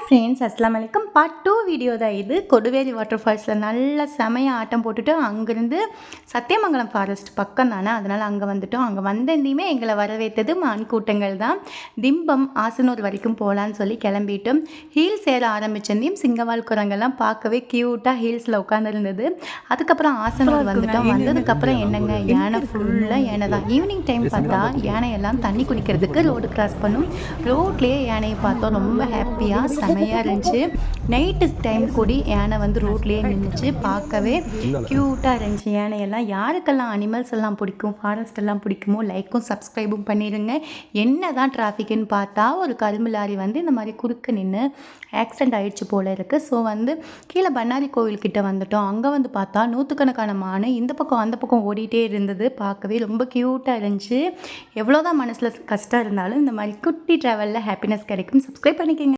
Friends அஸ்லாம் வலைக்கம் part 2 video தான் இது. கொடுவேலி வாட்டர் ஃபால்ஸில் நல்ல செமையாக ஆட்டம் போட்டுட்டு அங்கேருந்து சத்தியமங்கலம் ஃபாரஸ்ட் பக்கம் தானே, அதனால் அங்கே வந்துட்டோம். அங்கே வந்திருந்தையுமே எங்களை வரவேற்றது மான் கூட்டங்கள் தான். திம்பம் ஆசனூர் வரைக்கும் போகலான்னு சொல்லி கிளம்பிட்டோம். ஹீல்ஸ் ஏற ஆரம்பிச்சிருந்தையும் சிங்கவால் குரங்கெல்லாம் பார்க்கவே க்யூட்டாக ஹீல்ஸில் உட்காந்துருந்தது. அதுக்கப்புறம் ஆசனூர் வந்துட்டோம். வந்ததுக்கப்புறம் என்னங்க, யானை ஃபுல்லாக யானை தான். ஈவினிங் டைம் பார்த்தா யானையெல்லாம் தண்ணி குடிக்கிறதுக்கு ரோடு கிராஸ் பண்ணும். ரோட்லேயே யானையை பார்த்தோம். ரொம்ப ஹாப்பியாக செமையாக இருந்துச்சு. நைட்டு டைம் கூடி யானை வந்து ரோட்லேயே நின்றுச்சு. பார்க்கவே க்யூட்டாக இருந்துச்சு யானையெல்லாம். யாருக்கெல்லாம் அனிமல்ஸ் எல்லாம் பிடிக்கும், ஃபாரஸ்ட் எல்லாம் பிடிக்குமோ லைக்கும் சப்ஸ்கிரைபும் பண்ணிடுங்க. என்ன தான் டிராஃபிக்குன்னு பார்த்தா ஒரு கரும்பு லாரி வந்து இந்த மாதிரி குறுக்க நின்று ஆக்சிடெண்ட் ஆகிடுச்சு போல் இருக்குது. ஸோ வந்து கீழே பண்ணாரி கோவில்கிட்ட வந்துட்டோம். அங்கே வந்து பார்த்தா நூற்றுக்கணக்கான மான் இந்த பக்கம் அந்த பக்கம் ஓடிட்டே இருந்தது. பார்க்கவே ரொம்ப க்யூட்டாக இருந்துச்சு. எவ்வளோதான் மனசில் கஷ்டம் இருந்தாலும் இந்த மாதிரி குட்டி ட்ராவலில் ஹாப்பினஸ் கிடைக்கும். சப்ஸ்கிரைப் பண்ணிக்கோங்க.